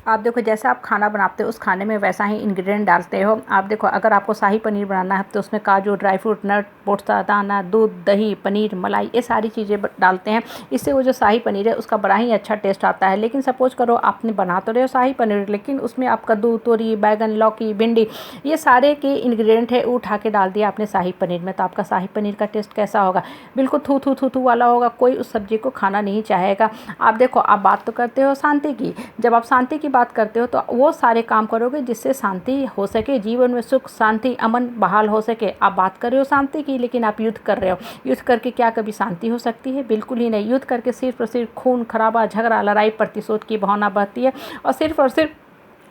आप देखो जैसा आप खाना बनाते हो उस खाने में वैसा ही इंग्रेडिएंट डालते हो। आप देखो अगर आपको शाही पनीर बनाना है तो उसमें काजू, ड्राई फ्रूट, नट, पोस्ता, दाना, दूध, दही, पनीर, मलाई, ये सारी चीज़ें डालते हैं। इससे वो जो शाही पनीर है उसका बड़ा ही अच्छा टेस्ट आता है। लेकिन सपोज करो आपने बना तो रहे हो शाही पनीर, लेकिन उसमें आप कद्दू, तोरी, बैगन, लौकी, भिंडी, ये सारे के इंग्रेडिएंट है उठा के डाल दिया आपने शाही पनीर में, तो आपका शाही पनीर का टेस्ट कैसा होगा? बिल्कुल थू थू थू थू वाला होगा। कोई उस सब्जी को खाना नहीं चाहेगा। आप देखो, आप बात तो करते हो शांति की। जब आप शांति की बात करते हो तो वो सारे काम करोगे जिससे शांति हो सके, जीवन में सुख, शांति, अमन बहाल हो सके। आप बात कर रहे हो शांति की, लेकिन आप युद्ध कर रहे हो। युद्ध करके क्या कभी शांति हो सकती है? बिल्कुल ही नहीं। युद्ध करके सिर्फ और सिर्फ खून खराबा, झगड़ा, लड़ाई, प्रतिशोध की भावना बहती है और सिर्फ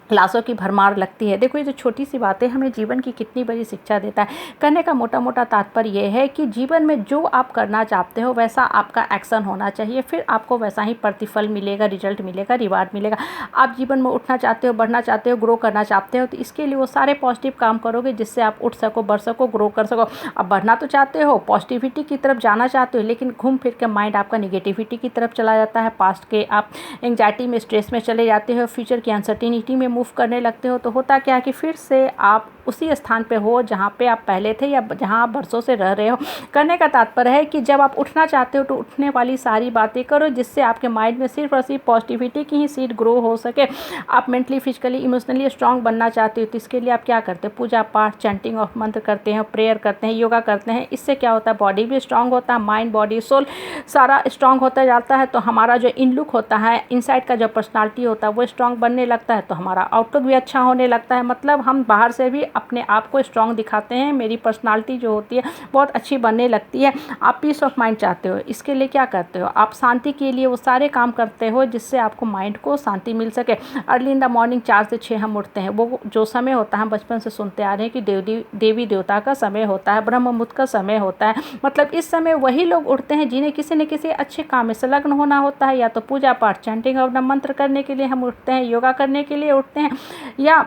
लाशों की भरमार लगती है। देखो ये जो छोटी सी बातें हमें जीवन की कितनी बड़ी शिक्षा देता है। कहने का मोटा मोटा तात्पर्य ये है कि जीवन में जो आप करना चाहते हो वैसा आपका एक्शन होना चाहिए, फिर आपको वैसा ही प्रतिफल मिलेगा, रिजल्ट मिलेगा, रिवार्ड मिलेगा। आप जीवन में उठना चाहते हो, बढ़ना चाहते हो, ग्रो करना चाहते हो, तो इसके लिए वो सारे पॉजिटिव काम करोगे जिससे आप उठ सको, बढ़ सको, ग्रो कर सको। अब बढ़ना तो चाहते हो, पॉजिटिविटी की तरफ जाना चाहते हो, लेकिन घूम फिर के माइंड आपका निगेटिविटी की तरफ चला जाता है। पास्ट के आप एंग्जाइटी में, स्ट्रेस में चले जाते हो, फ्यूचर की अनसर्टिनिटी में मूव करने लगते हो। तो होता क्या है कि फिर से आप उसी स्थान पे हो जहाँ पे आप पहले थे या जहाँ आप बरसों से रह रहे हो। करने का तात्पर्य है कि जब आप उठना चाहते हो तो उठने वाली सारी बातें करो जिससे आपके माइंड में सिर्फ और सिर्फ पॉजिटिविटी की ही सीड ग्रो हो सके। आप मेंटली, फिजिकली, इमोशनली स्ट्रांग बनना चाहते हो तो इसके लिए आप क्या करते हो? पूजा पाठ, चैंटिंग ऑफ मंत्र करते हैं, प्रेयर करते हैं, योगा करते हैं। इससे क्या होता है? बॉडी भी स्ट्रांग होता है, माइंड, बॉडी, सोल सारा स्ट्रांग होता जाता है। तो हमारा जो इन लुक होता है, इनसाइड का जो पर्सनालिटी होता है वो स्ट्रांग बनने लगता है, तो हमारा आउटलुक भी अच्छा होने लगता है। मतलब हम बाहर से भी अपने आप को स्ट्रांग दिखाते हैं। मेरी पर्सनालिटी जो होती है बहुत अच्छी बनने लगती है। आप पीस ऑफ माइंड चाहते हो, इसके लिए क्या करते हो? आप शांति के लिए वो सारे काम करते हो जिससे आपको माइंड को शांति मिल सके। अर्ली इन द मॉर्निंग 4 से 6 हम उठते हैं। वो जो समय होता है, बचपन से सुनते आ रहे हैं कि देवी देवता का समय होता है, ब्रह्म मुहूर्त का समय होता है। मतलब इस समय वही लोग उठते हैं जिन्हें किसी न किसी अच्छे काम में संलग्न होना होता है। या तो पूजा पाठ, चैंटिंग ऑफ द मंत्र करने के लिए हम उठते हैं, योगा करने के लिए उठते हैं, या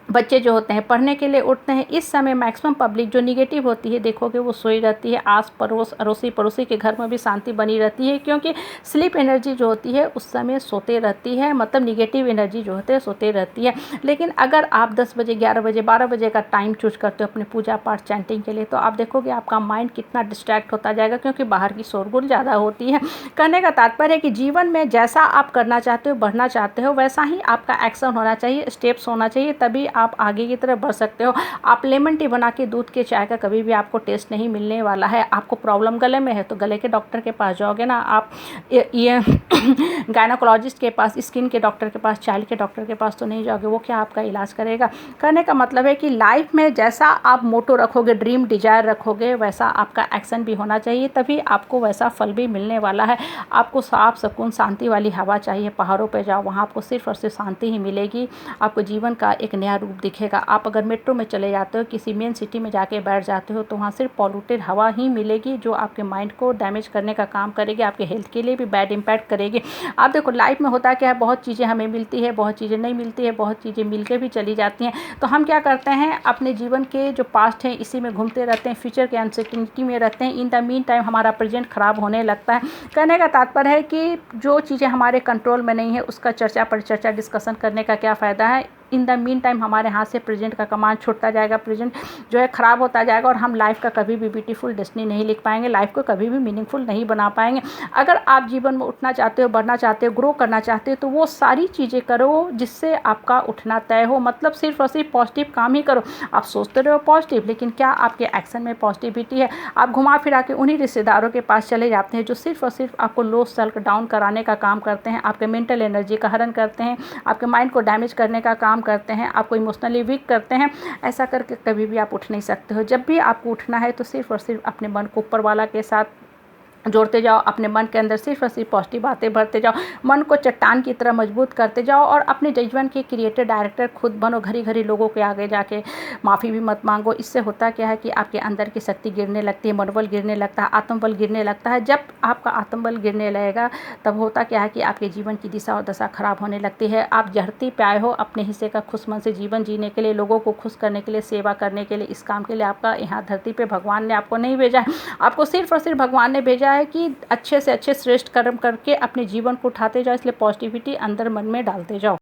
बच्चे जो होते हैं पढ़ने के लिए उठते हैं। इस समय मैक्सिमम पब्लिक जो निगेटिव होती है, देखोगे वो सोई रहती है। आस पड़ोस, अड़ोसी पड़ोसी के घर में भी शांति बनी रहती है, क्योंकि स्लीप एनर्जी जो होती है उस समय सोते रहती है। मतलब निगेटिव एनर्जी जो होते हैं सोते रहती है। लेकिन अगर आप 10 बजे, 11 बजे, 12 बजे का टाइम चूज करते हो अपने पूजा पाठ, चैंटिंग के लिए, तो आप देखोगे आपका माइंड कितना डिस्ट्रैक्ट होता जाएगा, क्योंकि बाहर की शोरगुल ज़्यादा होती है। कहने का तात्पर्य है कि जीवन में जैसा आप करना चाहते हो, बढ़ना चाहते हो, वैसा ही आपका एक्शन होना चाहिए, स्टेप्स होना चाहिए, तभी आप आगे की तरफ बढ़ सकते हो। आप लेमन टी बना के दूध के चाय का कभी भी आपको टेस्ट नहीं मिलने वाला है। आपको प्रॉब्लम गले में है तो गले के डॉक्टर के पास जाओगे ना, आप ये गायनोकोलॉजिस्ट के पास, स्किन के डॉक्टर के पास, चाइल्ड के डॉक्टर के पास तो नहीं जाओगे। वो क्या आपका इलाज करेगा? कहने का मतलब है कि लाइफ में जैसा आप मोटो रखोगे, ड्रीम, डिजायर रखोगे, वैसा आपका एक्शन भी होना चाहिए, तभी आपको वैसा फल भी मिलने वाला है। आपको साफ सुकून, शांति वाली हवा चाहिए। पहाड़ों पर जाओ, वहाँ आपको सिर्फ और सिर्फ शांति ही मिलेगी। आपको जीवन का एक नया रूप दिखेगा। आप अगर मेट्रो में चले जाते हो, किसी मेन सिटी में जाके बैठ जाते हो, तो वहाँ सिर्फ पॉल्यूटेड हवा ही मिलेगी जो आपके माइंड को डैमेज करने का काम करेगी, आपके हेल्थ के लिए भी बैड इम्पैक्ट करेगी। आप देखो लाइफ में होता क्या है, बहुत चीज़ें हमें मिलती है, बहुत चीज़ें नहीं मिलती है, बहुत चीज़ें मिल के भी चली जाती हैं। तो हम क्या करते हैं, अपने जीवन के जो पास्ट है इसी में घूमते रहते हैं, फ्यूचर के अनसर्टेनिटी में रहते हैं। इन द मीन टाइम हमारा प्रेजेंट खराब होने लगता है। कहने का तात्पर्य है कि जो चीज़ें हमारे कंट्रोल में नहीं है उसका चर्चा परिचर्चा, डिस्कशन करने का क्या फ़ायदा है? इन द मीन टाइम हमारे हाथ से प्रेजेंट का कमांड छूटता जाएगा, प्रेजेंट जो है ख़राब होता जाएगा, और हम लाइफ का कभी भी ब्यूटीफुल डेस्टिनी नहीं लिख पाएंगे, लाइफ को कभी भी मीनिंगफुल नहीं बना पाएंगे। अगर आप जीवन में उठना चाहते हो, बढ़ना चाहते हो, ग्रो करना चाहते हो, तो वो सारी चीज़ें करो जिससे आपका उठना तय हो। मतलब सिर्फ और सिर्फ पॉजिटिव काम ही करो। आप सोचते रहो पॉजिटिव, लेकिन क्या आपके एक्शन में पॉजिटिविटी है? आप घुमा फिरा के उन्हीं रिश्तेदारों के पास चले जाते हैं जो सिर्फ और सिर्फ आपको लो सेल्फ डाउन कराने का काम करते हैं, आपके मेंटल एनर्जी का हरण करते हैं, आपके माइंड को डैमेज करने का काम करते हैं, आपको इमोशनली वीक करते हैं। ऐसा करके कभी भी आप उठ नहीं सकते हो। जब भी आपको उठना है तो सिर्फ और सिर्फ अपने मन को ऊपर वाला के साथ जोड़ते जाओ, अपने मन के अंदर सिर्फ और सिर्फ पॉजिटिव बातें भरते जाओ, मन को चट्टान की तरह मजबूत करते जाओ, और अपने जीवन के क्रिएटर डायरेक्टर खुद बनो। घड़ी घड़ी लोगों के आगे जाके माफ़ी भी मत मांगो। इससे होता क्या है कि आपके अंदर की शक्ति गिरने लगती है, मनोबल गिरने लगता है, आत्मबल गिरने लगता है। जब आपका आत्मबल गिरने लगेगा तब होता क्या है कि आपके जीवन की दिशा और दशा खराब होने लगती है। आप जहरती पे आए हो अपने हिस्से का खुश मन से जीवन जीने के लिए, लोगों को खुश करने के लिए, सेवा करने के लिए। इस काम के लिए आपका यहाँ धरती पे भगवान ने आपको नहीं भेजा है, आपको सिर्फ और सिर्फ भगवान ने भेजा है कि अच्छे से अच्छे श्रेष्ठ कर्म करके अपने जीवन को उठाते जाओ। इसलिए पॉजिटिविटी अंदर मन में डालते जाओ।